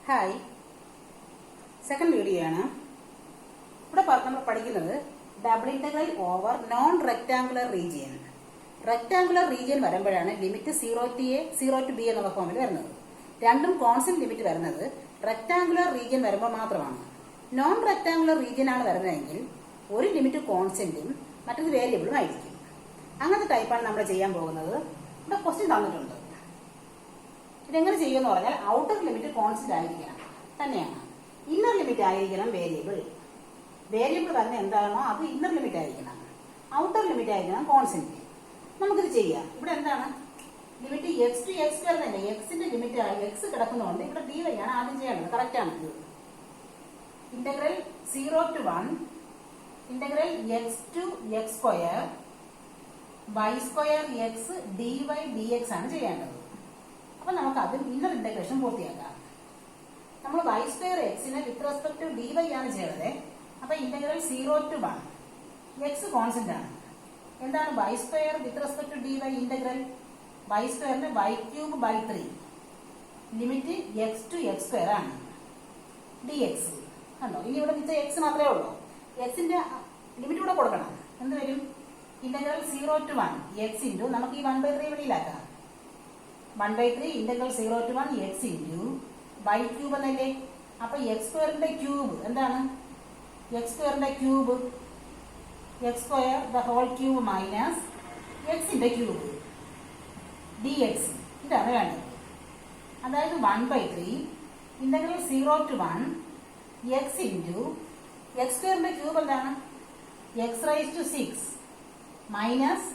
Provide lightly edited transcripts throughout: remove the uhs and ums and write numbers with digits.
Hi, second video ആണ്. ഇവിടെ നമ്മൾ പഠിക്കുന്നത് double integral over non rectangular region. Rectangular region വരുമ്പോഴാണ് limit 0 to a 0 to b എന്നുള്ള ഫോമിൽ വരുന്നത്. രണ്ടും കോൺസ്റ്റന്റ് ലിമിറ്റ് വരുന്നത് റെക്ടാങ്കുലർ റീജിയൻ വരുമ്പോൾ മാത്രമാണ്. നോൺ റെക്ടാങ്കുലർ റീജിയൻ ആണ് വരുന്നതെങ്കിൽ ഒരു ലിമിറ്റ് കോൺസ്റ്റന്റും മറ്റൊരു വേരിയബിളും ആയിരിക്കും. അങ്ങനത്തെ ടൈപ്പാണ് നമ്മൾ ചെയ്യാൻ പോകുന്നത്. ഇവിടെ ക്വസ്റ്റ്യൻ തന്നിട്ടുണ്ട്. ഇതെങ്ങനെ ചെയ്യുമെന്ന് പറഞ്ഞാൽ ഔട്ടർ ലിമിറ്റ് കോൺസ്റ്റന്റ് ആയിരിക്കണം തന്നെയാണ്, ഇന്നർ ലിമിറ്റ് ആയിരിക്കണം വേരിയബിൾ. വേരിയബിൾ വരുന്ന എന്താണോ അത് ഇന്നർ ലിമിറ്റ് ആയിരിക്കണം, ഔട്ടർ ലിമിറ്റ് ആയിരിക്കണം കോൺസ്റ്റന്റ്. നമുക്കിത് ചെയ്യാം. ഇവിടെ എന്താണ് ലിമിറ്റ് എക്സ് ടു എക്സ് വരുന്നില്ല, എക്സിന്റെ ലിമിറ്റ് എക്സ് കിടക്കുന്നതുകൊണ്ട് ഇവിടെ ഡി വൈ ആണ് ആദ്യം ചെയ്യേണ്ടത്. കറക്റ്റ് ആണ്. ഇത് integral 0 to 1 integral x to x square y square x d y d x ആണ് ചെയ്യേണ്ടത്. അപ്പൊ നമുക്ക് അത് ഇന്നർ ഇന്റഗ്രേഷൻ പൂർത്തിയാക്കാം. നമ്മൾ വൈ സ്ക്വയർ എക്സിനെ with respect to d y ആണ് ചെയ്തത്. അപ്പൊ ഇന്റഗ്രൽ 0 to 1 എക്സ് കോൺസ്റ്റന്റ് ആണ്. എന്താണ് y square with respect to d y integral? Y സ്ക്വയറിന് y cube by 3 limit x to x square ആണ് ഡി എക്സ്. കണ്ടോ, ഇനി ഇവിടെ വെച്ച എക്സ് മാത്രമേ ഉള്ളൂ. എക്സിന്റെ ലിമിറ്റ് കൂടെ കൊടുക്കണം. എന്ത് വരും? ഇന്റഗ്രൽ 0 to 1 എക്സ് ഇൻറ്റു നമുക്ക് ഈ 1/3 വെളിയിലാക്കാം. 1/3 integral 0 to 1 x into by cube എന്നല്ലേ. അപ്പൊ എക്സ് സ്ക്വയറിന്റെ ക്യൂബ് എന്താണ്? എക്സ് സ്ക്വയറിന്റെ cube x square the whole cube minus എക്സിന്റെ ക്യൂബ് ഡി എക്സ്. ഇതാണ് വേണ്ടത്. അതായത് 1/3 integral 0 to 1 x into x സ്ക്വയറിന്റെ ക്യൂബ് എന്താണ്? X raise to 6 minus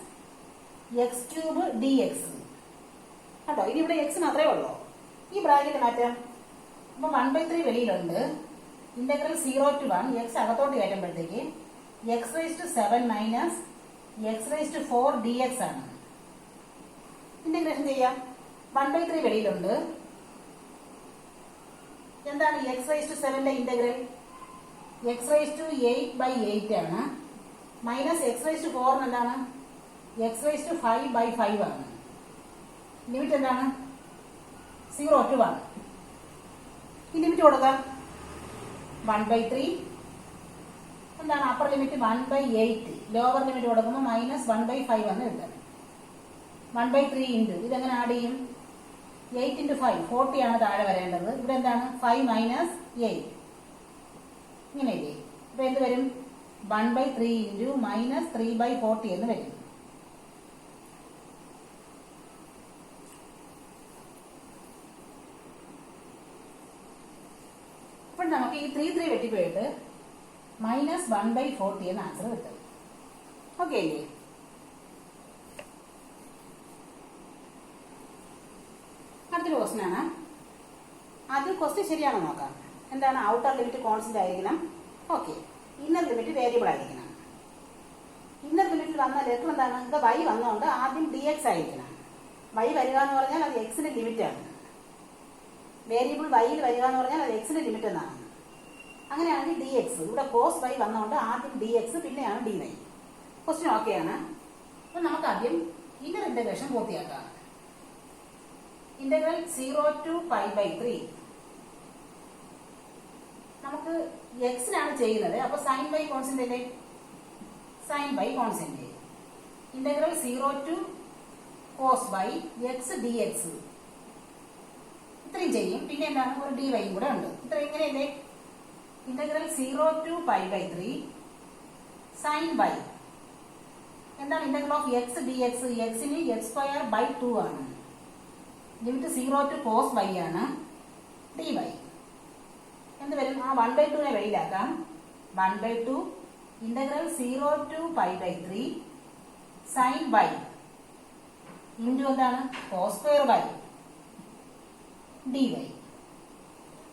x cube d x. കേട്ടോ, ഇനി ഇവിടെ എക്സ് മാത്രമേ ഉള്ളൂ. ഈ ബ്രാക്കറ്റ് മാറ്റാം. അപ്പൊ 1/3 വെളിയിലുണ്ട്. ഇന്റഗ്രൽ 0 to 1 എക്സ് അകത്തോട്ട് കയറ്റുമ്പോഴത്തേക്ക് x raise to 7 minus x raise to 4 d x ആണ്. ഇന്റഗ്രേഷൻ ചെയ്യാം. 1/3 വെളിയിലുണ്ട്. എന്താണ് എക്സ് റൈസ് ടു 7ന്റെ ഇന്റഗ്രൽ? എക്സ് റൈസ് ടു 8/8 ആണ്. മൈനസ് എക്സ് റൈസ് ടു 4 എന്താണ്? എക്സ് റൈസ് ടു 5/5 ആണ്. ലിമിറ്റ് എന്താണ്? 0 to 1. ഈ ലിമിറ്റ് കൊടുക്കാം. 1/3 എന്താണ്? അപ്പർ ലിമിറ്റ് 1/8, ലോവർ ലിമിറ്റ് കൊടുക്കുമ്പോൾ മൈനസ് 1/5 എന്ന് കിട്ടും. 1/3 ഇൻറ്റു ഇതെങ്ങനെ ആഡ് ചെയ്യും? 8 into 5 40 ആണ് താഴെ വരേണ്ടത്. ഇവിടെ എന്താണ്? 5 മൈനസ് 8 ഇങ്ങനെയല്ലേ. ഇപ്പൊ എന്ത് വരും? 1/3 ഇൻറ്റു മൈനസ് 3/40 എന്ന് വരും. അപ്പോൾ നമുക്ക് ഈ 3 വെട്ടിപ്പോയിട്ട് മൈനസ് 1/40 എന്ന ആൻസർ കിട്ടും. ഓക്കെ അല്ലേ? അടുത്തൊരു ക്വസ്റ്റ്യൻ ആണ്. ആദ്യം ക്വസ്റ്റ്യൻ ശരിയാണോ നോക്കാം. എന്താണ്? ഔട്ടർ ലിമിറ്റ് കോൺസ്റ്റന്റ് ആയിരിക്കണം. ഓക്കെ. ഇന്നർ ലിമിറ്റ് വേരിയബിൾ ആയിരിക്കണം. ഇന്നർ ലിമിറ്റിൽ വന്ന ലെറ്റർ എന്താണ്? ഇത് വൈ വന്നതുകൊണ്ട് ആദ്യം ഡി എക്സ് ആയിരിക്കണം. വൈ വരിക എന്ന് പറഞ്ഞാൽ അത് എക്സിന്റെ ലിമിറ്റ് ആണ്. വേരിയബിൾ വൈയിൽ വരിക എന്ന് പറഞ്ഞാൽ അത് എക്സിന്റെ ലിമിറ്റ് എന്നാണ്. അങ്ങനെയാണെങ്കിൽ ഡി എക്സ്, ഇവിടെ കോസ് വൈ വന്നതുകൊണ്ട് ആദ്യം ഡി എക്സ് പിന്നെയാണ് ഡി വൈ. ക്വസ്റ്റ്യൻ ഓക്കെയാണ്. അപ്പൊ നമുക്ക് ആദ്യം ഇന്നർ ഇന്റഗ്രേഷൻ പൂർത്തിയാക്കാം. ഇന്റഗ്രൽ 0 to π/3 നമുക്ക് എക്സിനാണ് ചെയ്യുന്നത്. അപ്പൊ സൈൻ ബൈ കോൺസ്റ്റന്റ് അല്ലേ? Sine by constant. Integral 0 to cos by x d x ഇത്രയും ചെയ്യും. പിന്നെ എന്താണ്? ഒരു ഡി വൈയും കൂടെ ഉണ്ട്. ഇത്ര ഇങ്ങനെയല്ലേ? ഇന്റഗ്രൽ 0 to π/3 സൈൻ ബൈ എന്താണ്? Integral of x d x. എക്സിന് എക്സ് സ്ക്വയർ ബൈ 2 ആണ്. ലിമിറ്റ് 0 to കോസ് ബൈ ആണ് ഡി വൈ. എന്ത് വരും? ആ 1/2 വെളിയിലാക്കാം. 1/2 integral 0 to π/3 sine by into എന്താണ്? Cos square by d y.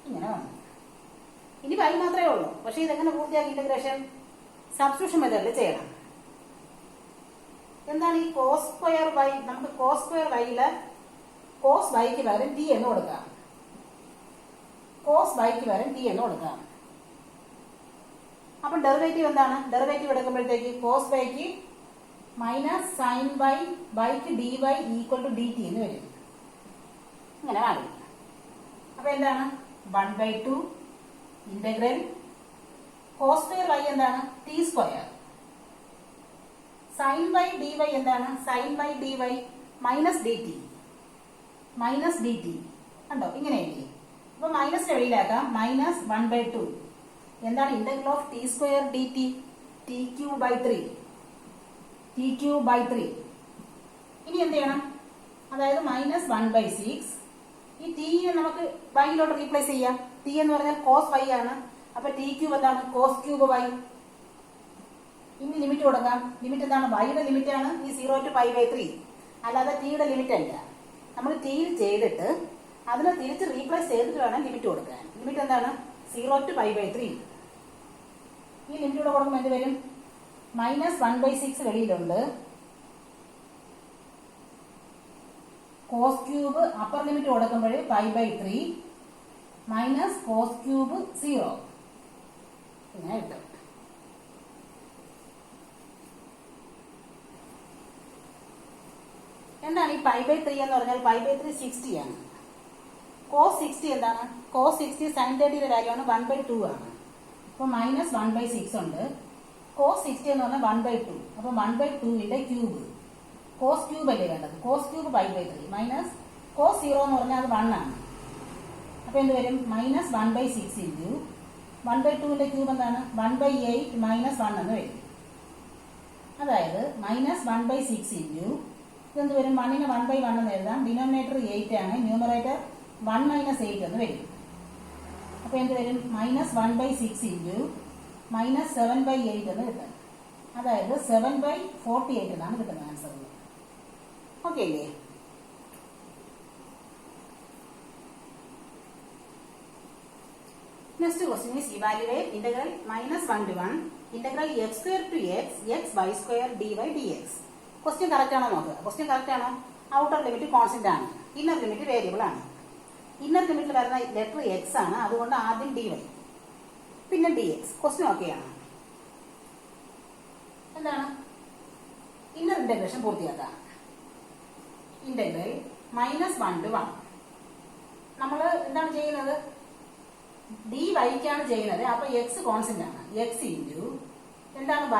ഇങ്ങനെ വന്നു. ഇനി വൈ മാത്രമേ ഉള്ളൂ. പക്ഷെ ഇതെങ്ങനെ പൂർത്തിയാക്കി ഇന്റഗ്രേഷൻ? സബ്സ്റ്റിറ്റ്യൂഷൻ മെത്തേഡിൽ ചെയ്യണം. എന്താണ് ഈ കോസ് സ്ക്വയർ വൈ? നമുക്ക് കോസ് സ്ക്വയർ വൈയില് കോസ് വൈക്ക് പകരം ടി എന്ന് കൊടുക്കാം. കോസ് വൈക്ക് പകരം ടി എന്ന് കൊടുക്കാം. അപ്പൊ ഡെറിവേറ്റീവ് എന്താണ്? ഡെറിവേറ്റീവ് എടുക്കുമ്പോഴത്തേക്ക് കോസ് വൈക്ക് മൈനസ് സൈൻ വൈ ബൈക്ക് d y equal to d t എന്ന് വരും. ഇങ്ങനെ മാറി. അപ്പൊ എന്താണ്? 1/2 ഇന്റഗ്രൽ cos സ്ക്വയർ y എന്താണ് t square sin by dy എന്താണ് sin by dy minus dt കണ്ടോ ഇങ്ങനെ എഴുതി. അപ്പൊ മൈനസ് വെളിയിലാക്കാം മൈനസ് 1/2 എന്താണ് integral of t square d t t cube by 3 ഇനി എന്ത് ചെയ്യണം അതായത് മൈനസ് 1/6 ഈ ടി നമുക്ക് വൈയിലോട്ട് റീപ്ലേസ് ചെയ്യാം. ടി എന്ന് പറഞ്ഞാൽ കോസ് വൈ ആണ്. അപ്പൊ ടി ക്യൂബ് എന്താണ് കോസ് ക്യൂബ് വൈ. ഇനി ലിമിറ്റ് കൊടുക്കാം. ലിമിറ്റ് എന്താണ് വൈയുടെ ലിമിറ്റ് ആണ് ഈ 0 to π/3 അല്ലാതെ ടിയുടെ ലിമിറ്റ് അല്ല. നമ്മൾ ടിയിൽ ചെയ്തിട്ട് അതിനെ തിരിച്ച് റീപ്ലേസ് ചെയ്തിട്ട് വേണം ലിമിറ്റ് കൊടുക്കാൻ. ലിമിറ്റ് എന്താണ് 0 to π/3. ഈ ലിമിറ്റ് കൂടെ കൊടുക്കുമ്പോൾ എന്ത് വരും മൈനസ് 1/6 വെളിയിലുണ്ട്. കോസ് ക്യൂബ് അപ്പർ ലിമിറ്റ് കൊടുക്കുമ്പോൾ π/3 മൈനസ് കോസ് ക്യൂബ് 0 ഇങ്ങനെ കിട്ടും. എന്താണ് ഈ π/3 എന്ന് പറഞ്ഞാൽ π/3 60 ആണ്. കോസ് 60 എന്താണ് കോസ് 60 സൈൻ 30യുടെ വാല്യൂ ആണ് 1/2 ആണ്. അപ്പൊ മൈനസ് 1/6 ഉണ്ട്. കോസ് 60 എന്ന് പറഞ്ഞാൽ 1/2 അപ്പൊ 1/2ന്റെ ക്യൂബ് കോസ് ക്യൂബ് അല്ലേ വേണ്ടത്. കോസ് ക്യൂബ് π/3 മൈനസ് കോസ് 0 എന്ന് പറഞ്ഞാൽ അത് 1 ആണ്. അപ്പൊ എന്ത് വരും മൈനസ് 1/6 ഇൻറ്റു 1/2ന്റെ ക്യൂബ് എന്താണ് 1/8 മൈനസ് 1 എന്ന് വരും. അതായത് മൈനസ് 1/6 ഇൻറ്റു ഇതെന്ത് വരും 1നെ 1/1 എന്ന് എഴുതാം. ഡിനോമിനേറ്റർ 8 ആണ്. ന്യൂമറേറ്റർ 1 - 8 എന്ന് വരും. അപ്പൊ എന്ത് വരും മൈനസ് 1/6 ഇൻറ്റു മൈനസ് 7/8 എന്ന് കിട്ടും. അതായത് 7/48 എന്നാണ് കിട്ടുന്നത് ആൻസർ. ഓക്കെ അല്ലേ? Next question is evaluate integral -1 to 1 integral x² to x y² dy dx. Question correct ആണോ നോക്കുക. ക്വസ്റ്റ്യൻ കറക്റ്റ് ആണോ? ഔട്ടർ ലിമിറ്റ് കോൺസ്റ്റന്റ് ആണ്. ഇന്നർ ലിമിറ്റ് വേരിയബിൾ ആണ്. ഇന്നർ ലിമിറ്റിൽ വരുന്ന ലെറ്റർ എക്സ് ആണ്. അതുകൊണ്ട് ആദ്യം dy പിന്നെ dx. ക്വസ്റ്റ്യൻ ഓക്കെയാണ്. എന്താണ് ഇന്നർ ഇന്റഗ്രേഷൻ പൂർത്തിയാക്കാം. ഇന്റഗ്രൽ -1 to 1 നമ്മൾ എന്താണ് ചെയ്യുന്നത് ഡി വൈക്കാണ് ചെയ്യുന്നത്. അപ്പൊ എക്സ് കോൺസ്റ്റന്റ് ആണ്. എക്സ് ഇൻറ്റു എന്താണ് y²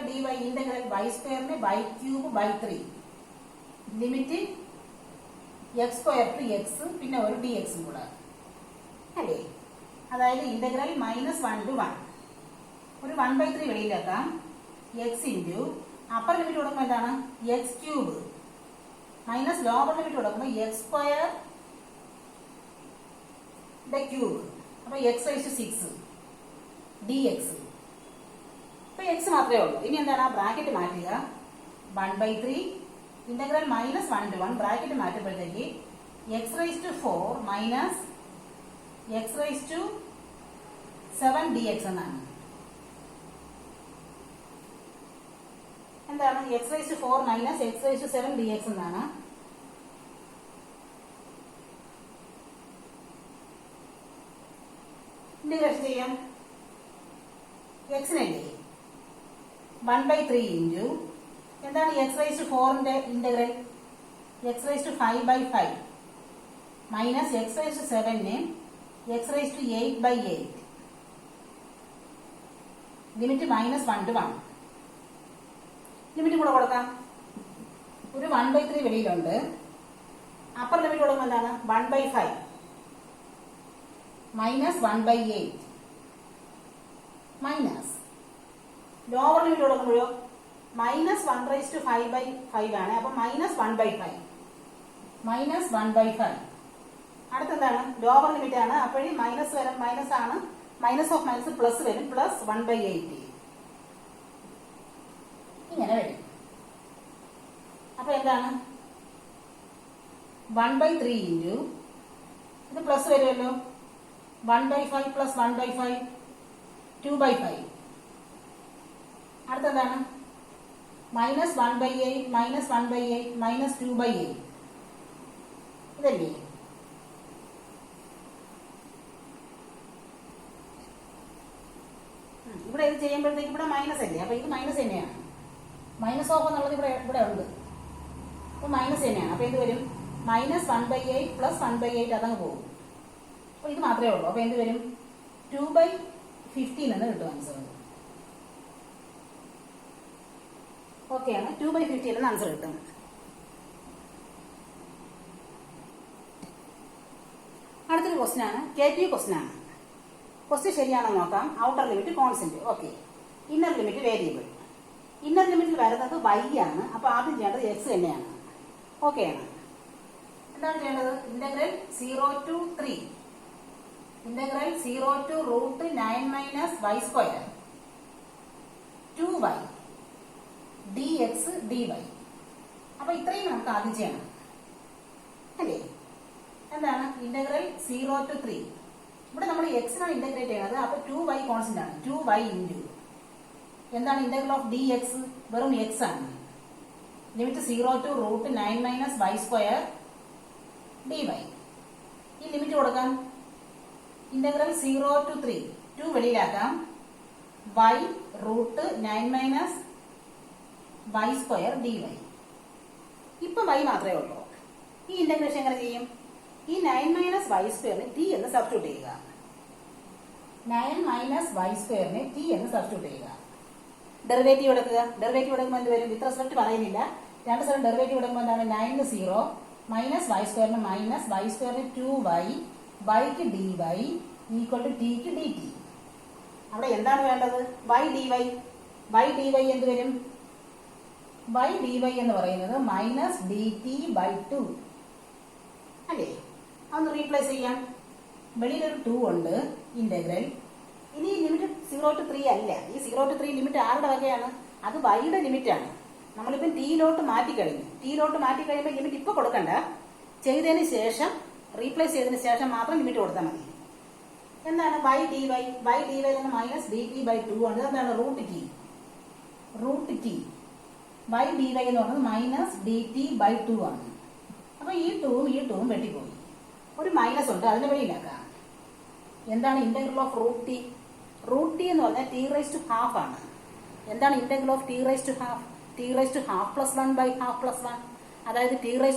dy ഇന്റഗ്രൽ y²നെ y³ 3 limit x² to x പിന്നെ ഒരു dx കൂടെ അല്ലേ. അതായത് ഇന്റഗ്രൽ -1 to 1 ഒരു 1/3 വെളിയിലാക്കാം. എക്സ് ഇൻറ്റു അപ്പർ ലിമിറ്റ് കൊടുക്കുമ്പോൾ എന്താണ് x³ മൈനസ് ലോവർ ലിമിറ്റ് കൊടുക്കുമ്പോൾ x² ക്യൂബ്. അപ്പൊ x⁻6 dx. അപ്പൊ എക്സ് മാത്രമേ ഉള്ളൂ. ഇനി എന്താണ് ആ ബ്രാക്കറ്റ് മാറ്റുക. 1/3 ഇന്റഗ്രൽ -1 to 1 ബ്രാക്കറ്റ് മാറ്റുമ്പോഴത്തേക്ക് x⁴ മൈനസ് x⁻7 dx എന്നാണ്. എന്താണ് x⁻4 മൈനസ് x⁻7 dx എന്നാണ്. ഇന്റഗ്രേഷൻ ചെയ്യാം. എക്സിനല്ലേ 1/3 ഇൻറ്റു എന്താണ് x⁻4ന്റെ ഇന്റഗ്രൽ x⁵5/5 മൈനസ് x⁻7നെ x⁸8/8 ലിമിറ്റ് -1 to 1. ലിമിറ്റ് കൂടെ കൊടുക്കാം. ഒരു 1/3 വെളിയിലുണ്ട്. അപ്പർ ലിമിറ്റ് കൊടുക്കുമ്പോൾ എന്താണ് 1/5 മൈനസ് 1/8 മൈനസ് ലോവർ ലിമിറ്റ് കൊടുക്കുമ്പോഴോ -1/5/5 ആണ്. അപ്പൊ -1/5 അടുത്തെന്താണ് ലോവർ ലിമിറ്റ് ആണ്. അപ്പോഴേ മൈനസ് വരും. മൈനസ് ആണ്. മൈനസ് ഓഫ് മൈനസ് പ്ലസ് വരും. പ്ലസ് 1/8 ഇങ്ങനെ വരും. അപ്പൊ എന്താണ് 1/3 ഇൻറ്റു ഇത് പ്ലസ് വരുമല്ലോ 1/5 പ്ലസ് 1/5 2/5. അടുത്തെന്താണ് -1/8 -1/8 -2/8 ഇതല്ലേ. ഇവിടെ ഇത് ചെയ്യുമ്പോഴത്തേക്ക് ഇവിടെ മൈനസ് അല്ലേ. അപ്പൊ ഇത് മൈനസ് തന്നെയാണ്. മൈനസ് ഓഫ് എന്നുള്ളത് ഇവിടെ ഉണ്ട്. അപ്പൊ മൈനസ് തന്നെയാണ്. അപ്പൊ എന്ത് വരും -1/8 പ്ലസ് 1/8 അതങ്ങ് പോകും. അപ്പോൾ ഇത് മാത്രമേ ഉള്ളൂ. അപ്പോൾ എന്ത് വരും? 2/15 എന്ന് കിട്ടും ആൻസർ. ഓക്കെയാണ്, 2/15 എന്ന് ആൻസർ കിട്ടും. അടുത്തൊരു ക്വസ്റ്റ്യൻ ആണ്, KTU ക്വസ്റ്റ്യൻ ആണ്. ക്വസ്റ്റ്യൻ ശരിയാണോ നോക്കാം. Outer limit constant, okay. Inner limit variable. Inner ലിമിറ്റിൽ വരുന്നത് y ആണ്. അപ്പൊ ആദ്യം ചെയ്യേണ്ടത് x തന്നെയാണ്. ഓക്കെ ആണ്. എന്താണ് ചെയ്യേണ്ടത്? Integral 0 to 3 integral 0 to √9 - y² 2y dx dy. അപ്പൊ ഇത്രയും നമുക്ക് ആദ്യം ചെയ്യണം അല്ലേ? എന്താണ്? Integral 0 to 3. ഇവിടെ നമ്മൾ എക്സിനാണ് ഇന്റഗ്രേറ്റ് ചെയ്യുന്നത്. അപ്പൊ 2y കോൺസ്റ്റന്റ് ആണ്. 2y ഇൻറ്റു എന്താണ്? ഇന്റഗ്രൽ ഓഫ് dx വെറും x ആണ്. Limit 0 to √9 - y² dy. ഈ ലിമിറ്റ് കൊടുക്കാം. Integral 0 to 3 2 വെളിയിലാക്കാം. y √9 - y² dy. ഇപ്പൊ y മാത്രമേ ഉള്ളൂ. ഈ ഇന്റഗ്രേഷൻ എങ്ങനെ ചെയ്യും? ഈ 9 - y² t എന്ന് സബ്സ്റ്റിറ്റ്യൂട്ട് ചെയ്യുക. 9 - y² t എന്ന് സബ്സ്റ്റിറ്റ്യൂട്ട് ചെയ്യുക. ഡെറിവേറ്റീവ് എടുക്കുക. ഡെറിവേറ്റീവ് എടുക്കുമ്പോൾ എന്ത് വരും? വിത്ത് റെസ്പെക്ട് പറയുന്നില്ല. രണ്ട് സ്ഥലം ഡെറിവേറ്റീവ് എടുക്കുമ്പോൾ എന്താണ്? 9 0 minus y² minus y² 2y y dy equal to t ക്ക് dt. അവിടെ എന്താണ് വേണ്ടത്? y dy. y dy എന്ത് വരും? y dy എന്ന് പറയുന്നത് മൈനസ് dt/2 അല്ലേ? അതൊന്ന് റീപ്ലേസ് ചെയ്യാം. വെളിയിലൊരു 2 ഉണ്ട്. ഇന്റഗ്രൽ ഇനി ലിമിറ്റ് 0 to 3 അല്ല. ഈ 0 to 3 ലിമിറ്റ് ആരുടെ വകയാണ്? അത് വൈയുടെ ലിമിറ്റ് ആണ്. നമ്മളിപ്പം ടീയിലോട്ട് മാറ്റിക്കഴിഞ്ഞു. ടീയിലോട്ട് മാറ്റിക്കഴിയുമ്പോൾ ലിമിറ്റ് ഇപ്പൊ കൊടുക്കണ്ട. ചെയ്തതിന് ശേഷം റീപ്ലേസ് ചെയ്തതിന് ശേഷം മാത്രം ലിമിറ്റ് കൊടുത്താൽ മതി. എന്താണ്? y dy. y dy എന്ന് മൈനസ് dt/2 ആണ്. എന്താണ്? √t. y dy എന്ന് പറയുന്നത് മൈനസ് dt/2 ആണ്. അപ്പൊ ഈ 2ഉം ഈ 2ഉം വെട്ടിപ്പോയി. ഒരു മൈനസ് ഉണ്ട്, അതിനെ വെളിയിലാക്കാം. എന്താണ്? Integral of √t. √t എന്ന് പറഞ്ഞാൽ t⁻½ ആണ്. എന്താണ് ഇന്റഗ്രൽ ഓഫ് t⁻½ t⁻½ +1/½ അതായത് t⁻³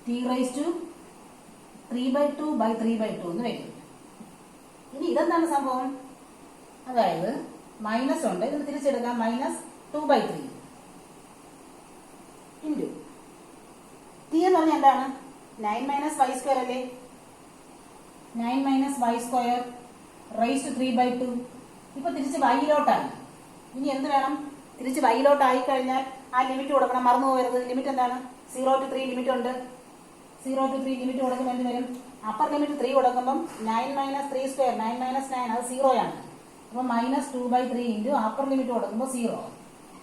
t⁻3/3/2 എന്ന് വരും. ഇനി ഇതെന്താണ് സംഭവം? അതായത് മൈനസ് ഉണ്ട്, ഇത് തിരിച്ചെടുക്കാം. -2/3 ഇൻറ്റു t എന്ന് പറഞ്ഞാൽ എന്താണ്? 9 - y² അല്ലേ? 9 - y² റൈസ് ടു 3/2. ഇപ്പൊ തിരിച്ച് വൈയിലോട്ടാണ്. ഇനി എന്ത് വേണം? തിരിച്ച് വൈയിലോട്ട് ആയിക്കഴിഞ്ഞാൽ ആ ലിമിറ്റ് കൊടുക്കണം. മറന്നു പോകരുത്. ലിമിറ്റ് എന്താണ്? 0 to 3 ലിമിറ്റ് ഉണ്ട്. 0 to 3 ലിമിറ്റ് കൊടുക്കുമ്പോൾ എന്ത് വരും? അപ്പർ ലിമിറ്റ് 3 കൊടുക്കുമ്പോൾ 9 - 3² 9 - 9 അത് 0 ആണ്. അപ്പൊ -2/3 ഇൻറ്റു അപ്പർ ലിമിറ്റ് കൊടുക്കുമ്പോൾ 0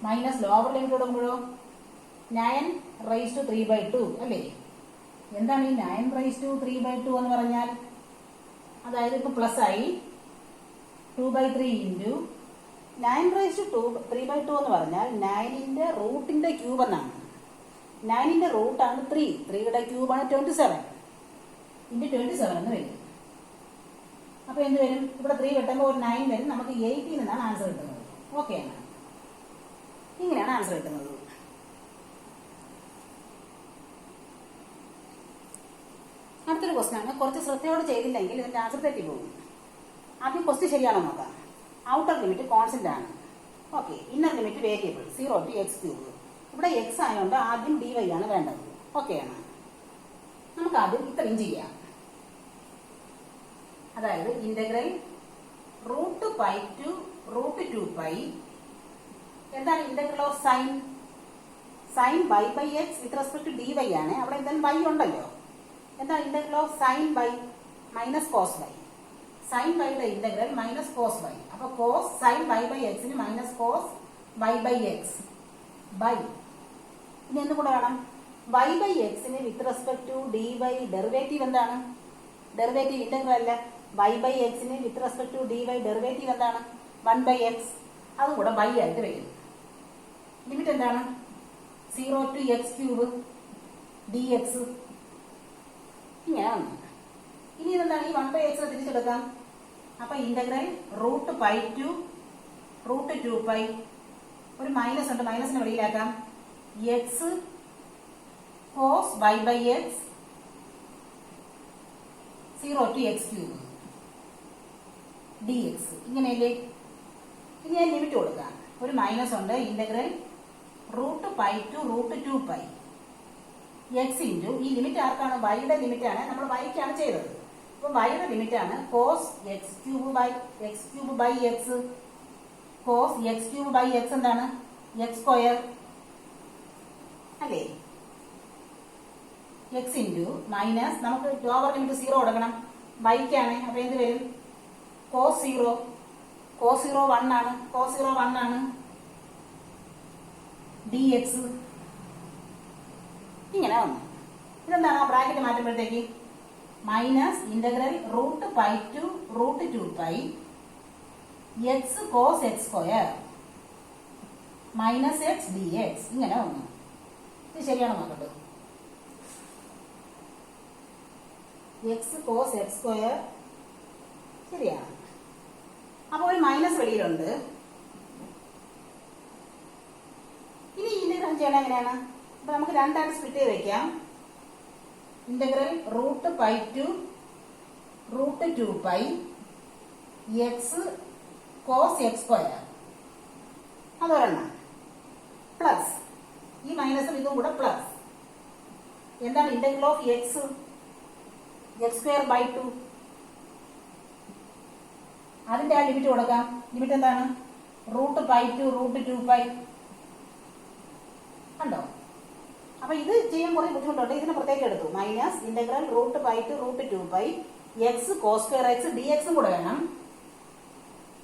മൈനസ് ലോവർ ലിമിറ്റ് കൊടുക്കുമ്പോഴോ 9 അല്ലേ? എന്താണ് ഈ 9 എന്ന് പറഞ്ഞാൽ? അതായത് ഇപ്പൊ പ്ലസ് ആയി 2/3 ഇൻറ്റു 9 എന്ന് പറഞ്ഞാൽ 9ന്റെ റൂട്ടിന്റെ ക്യൂബ് എന്നാണ്. 9ന്റെ റൂട്ടാണ് 3. 3യുടെ ക്യൂബാണ് 27 ഇൻറ്റു 27 എന്ന് വരും. അപ്പൊ എന്ത് വരും? ഇവിടെ 3 വെട്ടുമ്പോൾ ഒരു 9 വരും. നമുക്ക് 18 എന്നാണ് ആൻസർ കിട്ടുന്നത്. ഓക്കെ ആണ്. ഇങ്ങനെയാണ് ആൻസർ കിട്ടുന്നത്. അടുത്തൊരു ക്വസ്റ്റൻ ആണ്. കുറച്ച് ശ്രദ്ധയോടെ ചെയ്തില്ലെങ്കിൽ ഇതിന്റെ ആൻസർ തെറ്റിപ്പോകും. ആദ്യം ക്വസ്റ്റ്യൻ ശരിയാണോ നോക്കാം. ഔട്ടർ ലിമിറ്റ് കോൺസ്റ്റന്റ് ആണ്. Okay. Inner limit variable 0 to x³. ഇവിടെ x ആയതുകൊണ്ട് ആദ്യം dy ആണ് വേണ്ടത്. ഓക്കെ ആണ്. നമുക്ക് ആദ്യം ഇത്രയും ചെയ്യാം. അതായത് ഇന്റഗ്രൽ √π to √2π. എന്താണ് integral of sine? Sine y/x with respect to dy ആണ്. അവിടെ എന്തായാലും y ഉണ്ടല്ലോ. എന്താണ് integral of sine y minus cos y? Sine വൈയുടെ ഇന്റഗ്രൽ മൈനസ് കോസ് y. അപ്പൊ കോസ് സൈൻ y/x ന് മൈനസ് കോസ് y/x ബൈ. ഇനി എന്തുകൂടെ വേണം? y/x ന് with respect to dy derivative എന്താണ്? ഡെറിവേറ്റീവ് ഇന്റഗ്രൽ അല്ല. y/x ന് with respect to dy derivative എന്താണ്? 1/x. അതുകൂടെ y ആയിട്ട് വരും. ലിമിറ്റ് എന്താണ്? 0 to x³ dx. ഇങ്ങനെയാണ്. ഇനി ഇതെന്താണ്? ഈ 1/x തിരിച്ചെടുക്കാം. അപ്പൊ ഇന്റഗ്രൽ √π to √2π. ഒരു മൈനസ് ഉണ്ട്, മൈനസിനെ വെളിയിലാക്കാം. x cos y/x 0 to x cube dx. ഇങ്ങനെയല്ലേ? ഇനി ഞാൻ ലിമിറ്റ് കൊടുക്കാം. ഒരു മൈനസ് ഉണ്ട്. Integral root pi to root 2π x into, ഈ ലിമിറ്റ് ആർക്കാണ്? വൈയുടെ ലിമിറ്റ് ആണ്, നമ്മൾ വൈക്കാണ് ചെയ്തത്. അപ്പൊ വൈയുടെ ലിമിറ്റ് ആണ് cos x cube by x. Cos x cube by x എന്താണ്? എക്സ് സ്ക്വയർ അല്ലേ? എക്സ് ഇൻറ്റു മൈനസ്, നമുക്ക് ലോവർ ലിമിറ്റ് 0 കൊടുക്കണം, വൈക്കാണ്. അപ്പൊ എന്ത് വരും? കോസ് 0 1 ആണ്, കോസ് 0 1 ആണ് dx. ഇങ്ങനെ വന്നു. ഇതെന്താണ്? ആ ബ്രാക്കറ്റ് മാറ്റുമ്പോഴത്തേക്ക് minus integral root pi to root 2π x cos x square minus x d x. ഇങ്ങനെ വന്നു. ഇത് ശരിയാണോ നോക്കട്ടെ? എക്സ് കോസ് എക്സ് സ്ക്വയർ ശരിയാണ്. അപ്പൊ ഒരു മൈനസ് വെളിയിലുണ്ട്. ഇനി ഇന്റഗ്രൽ ചെയ്യണം എങ്ങനെയാണ്? അപ്പൊ നമുക്ക് രണ്ടായിട്ട് സ്പ്ലിറ്റ് ചെയ്ത് വെക്കാം. Integral root pi to root 2π x cos x square അതൊരെണ്ണം പ്ലസ് ഈ മൈനസും ഇതും കൂടെ പ്ലസ് എന്താണ്? Integral of x square by 2. അതിന്റെ ആ ലിമിറ്റ് കൊടുക്കാം. ലിമിറ്റ് എന്താണ്? റൂട്ട് പൈ ടു റൂട്ട് 2π കണ്ടോ? അപ്പൊ ഇത് ചെയ്യാൻ കുറെ ബുദ്ധിമുട്ടുണ്ട്. ഇതിന് പ്രത്യേകം എടുത്തു. Minus integral root pi to root 2π x cos square x d എക്സും കൂടെ വേണം,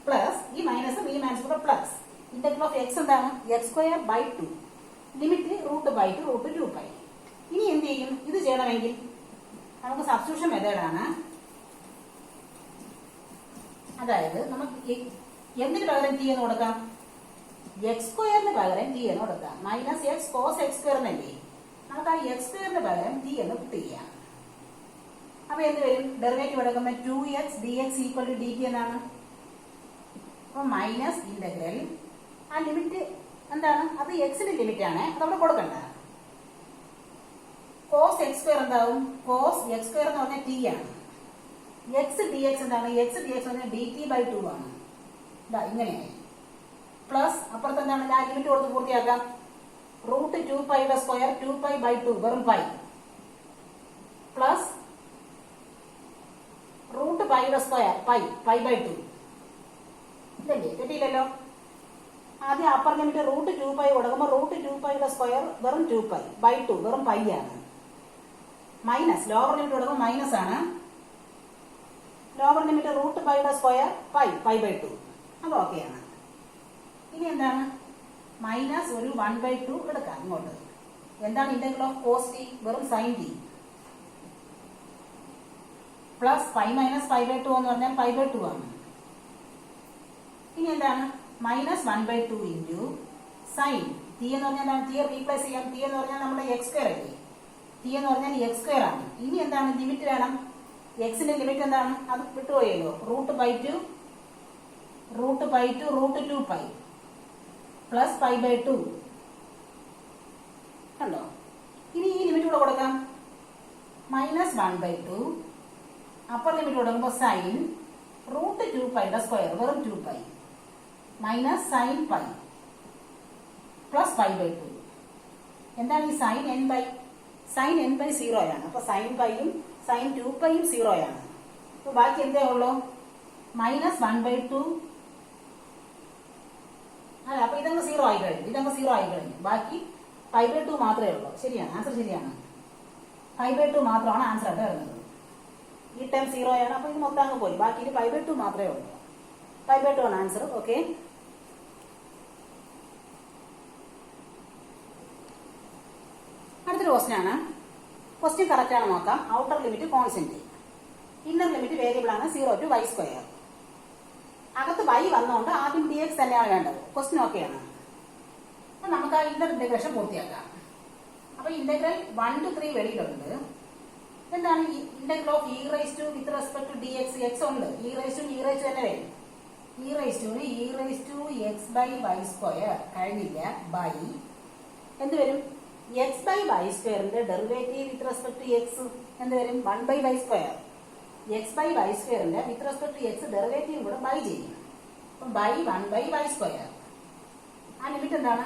പ്ലസ് ഈ മൈനസും ഈ മൈനസും കൂടെ പ്ലസ് ഇന്റഗ്രൽ ഓഫ് എക്സ് എന്താണ്? X square by 2 limit root pi to root 2π. ഇനി എന്ത് ചെയ്യും? ഇത് ചെയ്യണമെങ്കിൽ നമുക്ക് സബ്സ്റ്റിറ്റ്യൂഷൻ മെത്തേഡാണ്. അതായത് നമുക്ക് എന്തിന് പകരം ടി എന്ന് കൊടുക്കാം? എക്സ് സ്ക്വയറിന് പകരം ടി എന്ന് കൊടുക്കാം. മൈനസ് എക്സ് കോസ് എക്സ് സ്ക്വയറിനല്ലേ? നമുക്ക് ആ എക്സ് സ്ക്വയറിന് പകരം ടി എന്ന് പുട്ട് ചെയ്യാം. അപ്പൊ എന്ത് വരും? ഡെറിവേറ്റീവ് എടുക്കുമ്പോൾ 2x dx equal to dt എന്നാണ്. അപ്പൊ മൈനസ് ഇന്റഗ്രൽ ആ ലിമിറ്റ് എന്താണ്? അത് എക്സിന്റെ ലിമിറ്റ് ആണ്, അതവിടെ കൊടുക്കണ്ട. കോസ് എക്സ് സ്ക്വയർ എന്താവും? കോസ് എക്സ് സ്ക്വയർ എന്ന് പറഞ്ഞാൽ ടി ആണ്. എക്സ് ഡി എക്സ് എന്താണ്? എക്സ് ഡി എക്സ് പറഞ്ഞാൽ dt/2 ആണ്. ഇങ്ങനെയായി. പ്ലസ് അപ്പുറത്ത് എന്താണ്? ആ ലിമിറ്റ് കൊടുത്ത് പൂർത്തിയാക്കാം. റൂട്ട് 2πയുടെ സ്ക്വയർ 2π/2 വെറും പൈ പ്ലസ് റൂട്ട് പൈയുടെ സ്ക്വയർ π/2 ഇതല്ലേ? തെറ്റിയില്ലല്ലോ. ആദ്യം അപ്പർ ലിമിറ്റ് റൂട്ട് 2π കൊടുക്കുമ്പോൾ റൂട്ട് 2πയുടെ സ്ക്വയർ വെറും 2π/2 വെറും പൈ ആണ്. മൈനസ് ലോവർ ലിമിറ്റ് കൊടുക്കുമ്പോൾ മൈനസ് ആണ്. ലോവർ ലിമിറ്റ് റൂട്ട് പൈയുടെ സ്ക്വയർ π/2 അത് ഓക്കെയാണ്. ഇനി എന്താണ്? മൈനസ് ഒരു 1/2 എടുക്കാം ഇങ്ങോട്ട്. എന്താണ്? ഇന്റഗ്രൽ ഓഫ് കോസ് ടി വെറും സൈൻ ടി പ്ലസ് π മൈനസ് π/2 എന്ന് പറഞ്ഞാൽ π/2 ആണ്. ഇനി എന്താണ്? മൈനസ് 1/2 ഇൻറ്റു സൈൻ ടി എന്ന് പറഞ്ഞാൽ ടി റീപ്ലേസ് ചെയ്യാം. ടി എന്ന് പറഞ്ഞാൽ നമ്മുടെ എക്സ് സ്ക്വയർ അല്ലേ? ടി എന്ന് പറഞ്ഞാൽ എക്സ് സ്ക്വയർ ആണ്. ഇനി എന്താണ്? ലിമിറ്റ് വേണം. എക്സിന്റെ ലിമിറ്റ് എന്താണ്? അത് വിട്ടുപോയല്ലോ. Root pi to root 2π plus π/2 കണ്ടോ? ഇനി ഈ ലിമിറ്റ് കൂടെ കൊടുക്കാം. മൈനസ് 1/2 അപ്പർ ലിമിറ്റ് കൊടുക്കുമ്പോൾ സൈൻ റൂട്ട് 2πയുടെ സ്ക്വയർ വെറും 2π മൈനസ് സൈൻ പൈ പ്ലസ് π/2. എന്താണ് ഈ സൈൻ n/? സൈൻ n/0 ആണ്. അപ്പൊ സൈൻ പൈയും സൈൻ 2πയും 0 ആണ്. അപ്പൊ ബാക്കി എന്തേ ഉള്ളൂ? മൈനസ് 1/2. അല്ല, അപ്പൊ ഇതങ്ങ് 0 ആയി കഴിഞ്ഞു. ബാക്കി π/2 മാത്രമേ ഉള്ളൂ. ശരിയാണ്, ആൻസർ ശരിയാണ്. π/2 മാത്രമാണ് ആൻസർ ആയിട്ട് വരുന്നത്. ഈ ടൈം 0 ആണ്. അപ്പൊ ഇത് മൊത്തം അങ്ങ് പോയി. ബാക്കി ഇത് π/2 മാത്രമേ ഉള്ളൂ. π/2 ആണ് ആൻസർ. ഓക്കെ. അടുത്തൊരു ക്വസ്റ്റ്യൻ ആണ്. ക്വസ്റ്റ്യൻ കറക്റ്റ് ആണ് നോക്കാം. Outer limit constant, inner limit variable ആണ് 0 to y². അകത്ത് y വന്നുകൊണ്ട് ആദ്യം dx തന്നെയാണ് വേണ്ടത്. ക്വസ്റ്റ്യൻ ഓക്കെയാണ്. അപ്പൊ നമുക്ക് ആ ഇന്റർ ഇന്റഗ്രേഷൻ പൂർത്തിയാക്കാം. അപ്പൊ ഇന്റഗ്രൽ 1 to 3 വെളിയിലുണ്ട്. എന്താണ്? Integral of e raise to with respect to dx x ഉണ്ട്. e റൈസ് ടു തന്നെ വരും. e റൈസ് ടു x/y² കഴിഞ്ഞില്ല. ബൈ എന്ത് വരും? x/y² derivative with respect to x എന്ത് വരും? 1/y². എക്സ് ബൈ വൈ സ്ക്വയറിന്റെ with respect to x derivative കൂടെ ബൈ ചെയ്യും. അപ്പം ബൈ 1 ബൈ വൈ സ്ക്വയർ. ആ ലിമിറ്റ് എന്താണ്?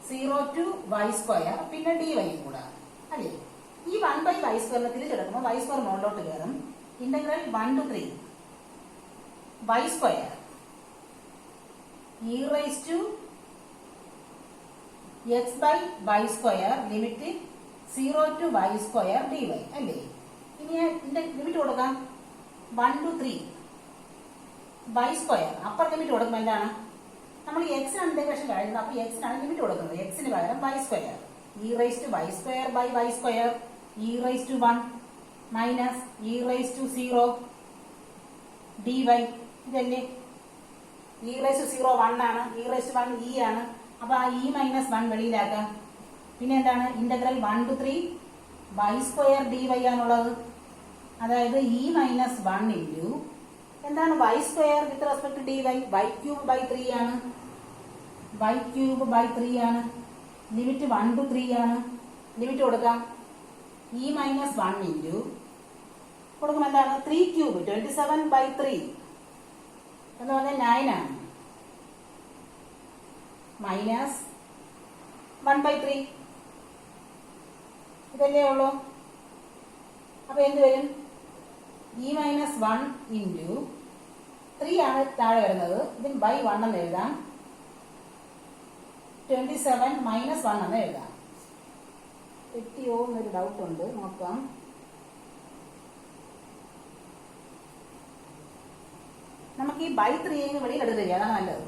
0 ടു വൈ സ്ക്വയർ പിന്നെ ഡി വൈ കൂടെ അല്ലേ. ഈ 1 ബൈ വൈ സ്ക്വയറിനെ തിരിച്ചെടുക്കുമ്പോൾ വൈ സ്ക്വയർ മുകളിലോട്ട് കയറും. Integral 1 to 3 y square e raise to x by y square limit 0 to y square d y അല്ലേ. ഇനി ഇതിന്റെ ലിമിറ്റ് കൊടുക്കാം 1 to 3 y square. Upper limit കൊടുക്കുമ്പോൾ എന്താണ്? നമ്മൾ എക്സിനാണ് ഇന്റഗ്രേഷൻ കഴിയുന്നത്. അപ്പൊ എക്സിനാണ് ലിമിറ്റ് കൊടുക്കുന്നത്. എക്സിന് പകരം y square e raise to y square by y square e raise to 1 minus e raise to 0 d y. ഇതല്ലേ ഇ റൈസ് ടു 0 1 ആണ്, ഇ റൈസ് ടു 1 ഇ ആണ്. അപ്പൊ ആ ഇ മൈനസ് 1 വെളിയിലാക്കാം. പിന്നെ എന്താണ്? Integral 1 to 3 y square d y ആണുള്ളത്. അതായത് ഇ മൈനസ് 1 ഇൻറ്റു എന്താണ് y square with respect to d y. Y cube by 3 ആണ്. വൈ ക്യൂബ് ബൈ 3 ആണ്. ലിമിറ്റ് 1 ടു 3 ആണ്. ലിമിറ്റ് കൊടുക്കാം ഇ മൈനസ് 1 ഇൻറ്റു കൊടുക്കുമ്പോൾ എന്താണ്? 3 ക്യൂബ് 27 ബൈ 3 എന്ന് പറഞ്ഞാൽ 9 ആണ്. മൈനസ് 1 ബൈ 3 ഇതല്ലേ ഉള്ളൂ. അപ്പൊ എന്ത് വരും? ഇ മൈനസ് 1 ഇൻറ്റു 3 ആണ് താഴെ വരുന്നത്. ഇതിന് ബൈ 1 എന്ന് എഴുതാം. 27 മൈനസ് 1 എന്ന് എഴുതാം. തെറ്റിയോ എന്നൊരു ഡൗട്ട് ഉണ്ട്, നോക്കാം. നമുക്ക് ഈ ബൈ 3 വെളിയിൽ എടുത്തില്ല, അതാണ് നല്ലത്.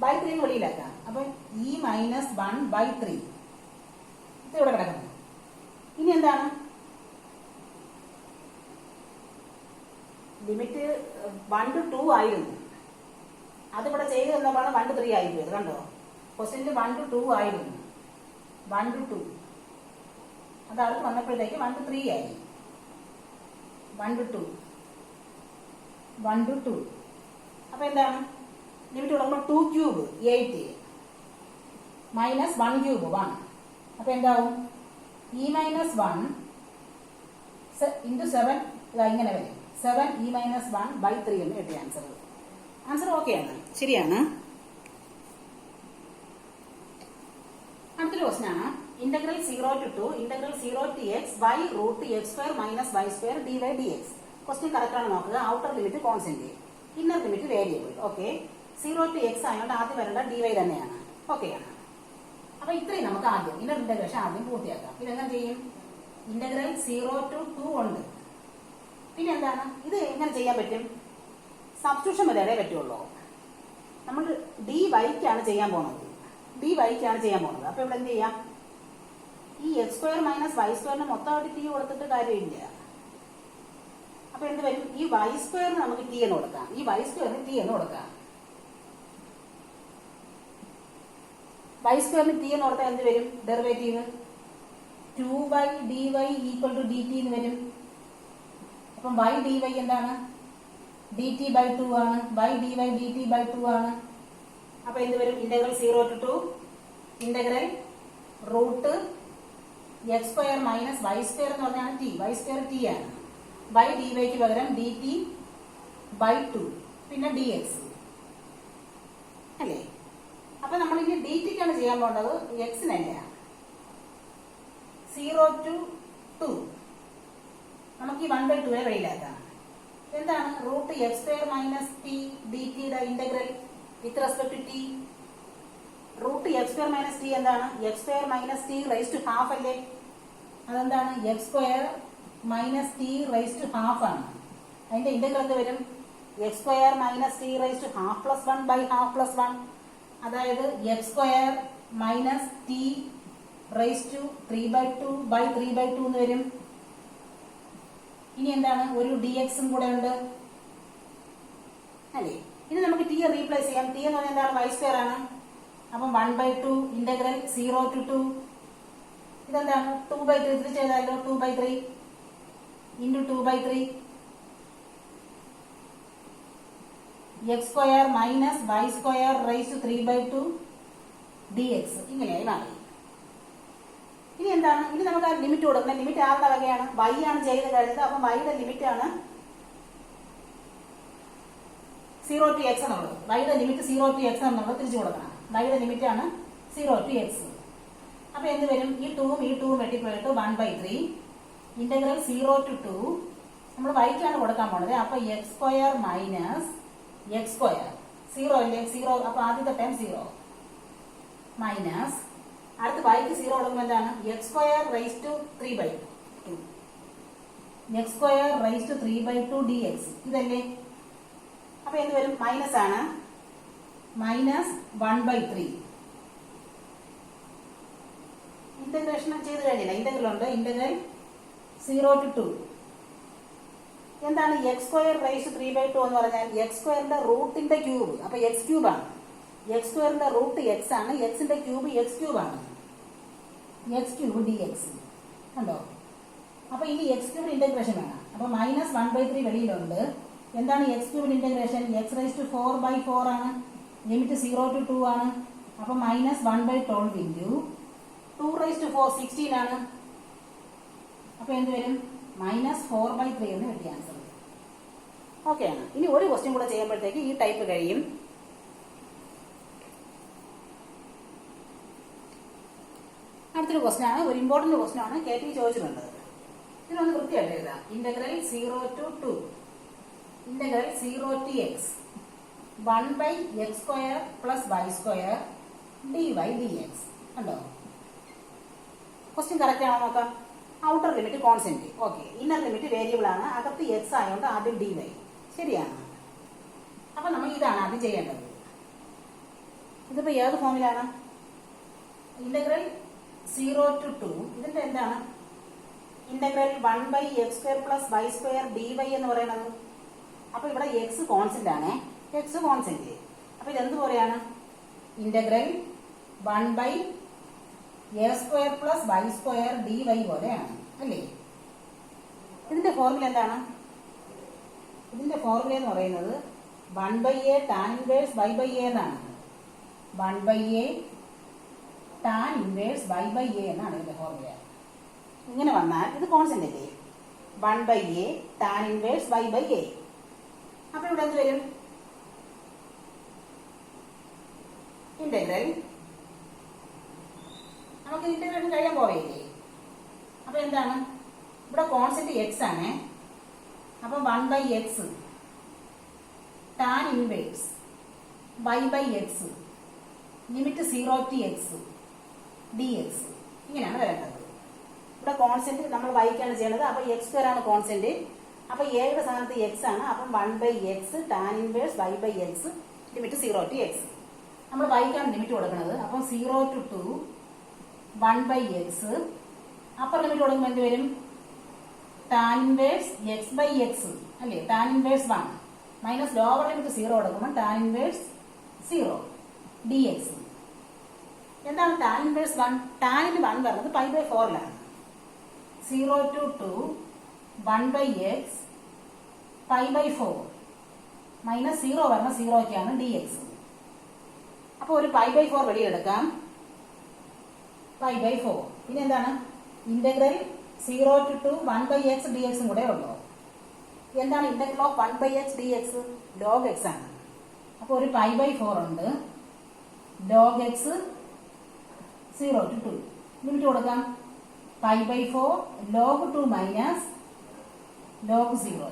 ബൈ 3 വെളിയിലാക്കാം. അപ്പൊ ഇ മൈനസ് 1 ബൈ 3 ഇത് ഇവിടെ കിടക്കുന്നു. ഇനി എന്താണ്? ലിമിറ്റ് 1 ടു 2 ആയിരുന്നു. അതിവിടെ ചെയ്ത് തന്നപ്പോഴാണ് 1 ടു 3 ആയിപ്പോയത്. കണ്ടോ? ക്വസ്റ്റ്യനിൽ 1 ടു 2 ആയിരുന്നു. 1 ടു 2 അത് അടുത്ത് വന്നപ്പോഴത്തേക്ക് 1 ടു 3 ആയി. 1 ടു 2 1 ടു 2. അപ്പൊ എന്താണ്? ലിമിറ്റ് കൊടുക്കുമ്പോൾ 2 ക്യൂബ് 8 മൈനസ് 1 ക്യൂബ് 1. അപ്പൊ എന്താവും? ഇ മൈനസ് 1 ഇൻറ്റു 7 ഇങ്ങനെ വരും. 7 ഇ മൈനസ് 1 ബൈ 3 എന്ന് കിട്ടിയ ആൻസർ. ആൻസർ ഓക്കെ ആണ്, ശരിയാണ്. അടുത്തൊരു ക്വസ്റ്റൻ ആണ്. Integral 0 to 2 integral 0 to x y root x square minus y square d y d x. Question correct ആണ് നോക്കുക. Outer limit constant, inner limit variable. Okay. 0 to x ആയതുകൊണ്ട് ആദ്യം വരേണ്ട D Y തന്നെയാണ്. ഓക്കെയാണ്. അപ്പൊ ഇത്രയും നമുക്ക് ആദ്യം ഇന്നർ ഇന്റഗ്രേഷൻ ആദ്യം പൂർത്തിയാക്കാം. ഇതെങ്ങനെ ചെയ്യും? ഇന്റഗ്രൽ 0 ടു 2 ഉണ്ട്. പിന്നെ എന്താണ്? ഇത് എങ്ങനെ ചെയ്യാൻ പറ്റും? സബ്സ്റ്റിറ്റ്യൂഷൻ വരെ പറ്റുള്ളൂ. നമ്മൾ ഡി വൈക്കാണ് ചെയ്യാൻ പോകുന്നത്. ഡി വൈക്കാണ് ചെയ്യാൻ പോകുന്നത്. അപ്പൊ ഇവിടെ എന്ത് ചെയ്യാം? ഈ എക്സ് സ്ക്വയർ മൈനസ് വൈ സ്ക്വയറിന് മൊത്തമായിട്ട് ടി കൊടുത്തിട്ട് കാര്യമില്ല. അപ്പൊ എന്ത് വരും? ഈ വൈ സ്ക്വയറിന് നമുക്ക് ടി എന്ന് കൊടുക്കാം. ഈ വൈ സ്ക്വയറിന് ടി എന്ന് കൊടുക്കാം. വൈ സ്ക്വയറിന് ടി എന്ന് കൊടുത്താൽ എന്ത് വരും? Derivative 2y dy equal to dt എന്ന് വരും. അപ്പം y dy എന്താണ്? dt ബൈ 2 ആണ്. y dy dt ബൈ 2 ആണ്. അപ്പൊ എന്ത് വരും? Integral 0 to 2 integral root x square minus y square എന്ന് പറഞ്ഞാൽ ടി. വൈ സ്ക്വയർ ടി ആണ്. y dy ക്ക് പകരം dt ബൈ 2 പിന്നെ dx അല്ലേ. അപ്പൊ നമ്മൾ ഇനി ഡിറ്റിക്കാണ് ചെയ്യാൻ പോകേണ്ടത്, എക്സിനല്ല. 0 ടു 2 നമുക്ക് ഈ 1 ബൈ 2 വെളിയിലാക്കാം. എന്താണ്? Root x square minus t d ടിയുടെ integral with respect to t. Root x square minus t എന്താണ്? X square minus t raise to half അല്ലേ. അതെന്താണ്? X square minus t raise to half ആണ്. അതിന്റെ integral എന്ത് വരും? X square minus t raise to half plus 1 by half plus 1. അതായത് x square minus t raise to 3 by 2 by 3 by 2 എന്ന് വരും. ഇനി എന്താണ്? ഒരു ഡി എക്സും കൂടെ ഉണ്ട് അല്ലേ. ഇനി നമുക്ക് ടി റീപ്ലേസ് ചെയ്യാം. ടി എന്ന് പറഞ്ഞാൽ എന്താണ്? വൈ സ്ക്വയർ ആണ്. അപ്പം 1 ബൈ 2 ഇന്റഗ്രൽ 0 ടു 2 ഇതെന്താണ്? 2 ബൈ 3 3 ചെയ്താലോ 2 by 3 into 2 by 3 x square minus y square raise to 3 by 2 dx ഇങ്ങനെയായി മാറി. ഇനി എന്താണ്, ഇനി നമുക്ക് ആ ലിമിറ്റ് കൊടുക്കണം. ലിമിറ്റ് ആരുടെ വകയാണ്? y ആണ് ചെയ്ത് കഴിഞ്ഞത്. അപ്പം y-യുടെ ലിമിറ്റ് ആണ് 0 to x എന്നുള്ളത്. y-യുടെ ലിമിറ്റ് 0 to x എന്നുള്ളത് തിരിച്ചു കൊടുക്കണം. y-യുടെ ലിമിറ്റ് ആണ് 0 to x. അപ്പൊ എന്ത് വരും? ഈ 2ഉം ഈ 2ഉം വെട്ടിപ്പോയിട്ട് 1/3 ഇന്റഗ്രൽ 0 to 2 നമ്മൾ വൈക്കാണ് കൊടുക്കാൻ പോണത്. അപ്പൊ x square minus x square 0 അല്ലേ? 0. അപ്പൊ ആദ്യത്തെ ടൈം 0 മൈനസ് അടുത്ത വൈക്ക് 0 കൊടുക്കുമ്പോൾ എന്താണ്? x square raise to 3/2 x square raise to 3/2 dx ഇതല്ലേ? അപ്പൊ എന്ത് വരും? മൈനസ് ആണ്. മൈനസ് 1/3 ഇന്റഗ്രേഷൻ ചെയ്ത് കഴിഞ്ഞില്ല. ഇന്റഗ്രൽ ഉണ്ട്. ഇന്റഗ്രൽ 0 to 2 എന്താണ്? x സ്ക്വയർ റൈസ് ടു 3/2 എന്ന് പറഞ്ഞാൽ x സ്ക്വയറിന്റെ റൂട്ടിന്റെ ക്യൂബ്. അപ്പൊ x ക്യൂബ് ആണ്. x സ്ക്വയറിന്റെ റൂട്ട് x ആണ്. x-ന്റെ ക്യൂബ് x ക്യൂബ് ആണ്. x ക്യൂബ് dx കണ്ടോ? അപ്പൊ ഇനി x ക്യൂബ് ഇന്റഗ്രേഷൻ വേണം. അപ്പൊ മൈനസ് 1/3 വെളിയിലുണ്ട്. എന്താണ് x cube integration? x raise to 4/4 ആണ്. ലിമിറ്റ് 0 to 2 ആണ്. അപ്പൊ മൈനസ് 1/12 ഇൻറ്റു 2 റൈസ് ടു 4 16 ആണ്. അപ്പൊ എന്ത് വരും? മൈനസ് 4/3 എന്ന് കിട്ടിയ ആൻസർ. ഓക്കെ ആണ്. ഇനി ഒരു ക്വസ്റ്റ്യൻ കൂടെ ചെയ്യുമ്പോഴത്തേക്ക് ഈ ടൈപ്പ് കഴിയും. അടുത്തൊരു ക്വസ്റ്റ്യൻ ആണ്. ഒരു ഇമ്പോർട്ടന്റ് ക്വസ്റ്റ്യൻ ആണ്. KT ചോദിച്ചിട്ടുണ്ട്. ഇതിനൊന്ന് കൃത്യമായിട്ട് എഴുതാം. Integral 0 to 2 integral 0 to x 1/x square plus y square dy dx കണ്ടോ? ക്വസ്റ്റ്യൻ കറക്റ്റ് ആണോ നോക്കാം. Outer limit constant. Okay. Inner limit variable ആണ്. അകത്ത് x ആയതുകൊണ്ട് ആദ്യം dy. ശരിയാണ്. അപ്പൊ നമ്മൾ ഇതാണ് ആദ്യം ചെയ്യേണ്ടത്. ഇതിപ്പോ ഏത് ഫോമിലാണ്? ഇന്റഗ്രൽ 0 to 2 ഇതിന്റെ എന്താണ്? Integral 1/x square plus y square dy എന്ന് പറയുന്നത്. അപ്പൊ ഇവിടെ x കോൺസ്റ്റന്റ് ആണ്. x constant. അപ്പൊ ഇതെന്ത് പോലെയാണ്? Integral 1/a square plus y square dy പോലെയാണ് അല്ലേ? ഇതിന്റെ ഫോർമുല എന്താണ്? ഇതിന്റെ ഫോർമുല എന്ന് പറയുന്നത് 1/a tan ഇൻവേഴ്സ് y/a എന്നാണ്. 1/a tan ഇൻവേഴ്സ് y/a എന്നാണ് ഇതിന്റെ ഫോർമുല. ഇങ്ങനെ വന്നാൽ ഇത് കോൺസ്റ്റന്റ് അല്ലേ? 1/a tan inverse y/a. അപ്പൊ ഇവിടെ എന്ത് വരും? ഇന്റഗ്രൽ നമുക്ക് ഇന്റഗ്രേഷൻ കഴിയാൻ പോവേയില്ലേ? അപ്പൊ എന്താണ്? ഇവിടെ കോൺസ്റ്റന്റ് x ആണ്. അപ്പൊ 1/x tan inverse y/x limit 0 to x dx ഇങ്ങനെയാണ് വരേണ്ടത്. ഇവിടെ കോൺസ്റ്റന്റ് നമ്മൾ വൈക്കാണ് ചെയ്യേണ്ടത്. അപ്പൊ x സ്ക്വയർ ആണ് കോൺസ്റ്റന്റ്. അപ്പൊ എയുടെ സ്ഥാനത്ത് x ആണ്. അപ്പം 1/x tan inverse y/x limit 0 to x. നമ്മൾ വൈക്കാണ് ലിമിറ്റ് കൊടുക്കുന്നത്. അപ്പം 0 to 2 1/x അപ്പർ ലിമിറ്റ് കൊടുക്കുമ്പോൾ എന്ത് വരും? tan ഇൻവേഴ്സ് x/x അല്ലേ? tan inverse 1 minus lower limit 0 കൊടുക്കുമ്പോൾ tan ഇൻവേഴ്സ് 0 dx. എന്താണ് tan ഇൻവേഴ്സ് 1? ടാനിന് 1 പറഞ്ഞത് π/4ലാണ്. 0 to 2 1/x π/4 മൈനസ് 0 പറഞ്ഞ 0 dx. അപ്പൊ ഒരു π/4 വെളിയെടുക്കാം. π/4 പിന്നെ എന്താണ്? ഇന്റഗ്രൽ 0 to 2 1/x dx കൂടെ ഉള്ളൂ. എന്താണ് integral of 1/x dx? log x ആണ്. അപ്പൊ ഒരു π/4 ഉണ്ട്. log x 0 to 2 ലിമിറ്റ് കൊടുക്കാം. π/4 log 2 മൈനസ് log 0.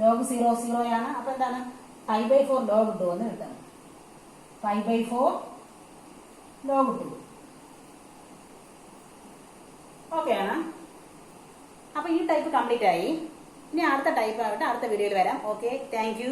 log 0 0 ആണ്. അപ്പൊ എന്താണ്? π/4 log 2 എന്ന് കിട്ടും. π/4 log 2 ഓക്കെ ആണ്. അപ്പൊ ഈ ടൈപ്പ് കംപ്ലീറ്റ് ആയി. ഇനി അടുത്ത ടൈപ്പ് ആയിട്ട് അടുത്ത വീഡിയോയിൽ വരാം. Okay, thank you.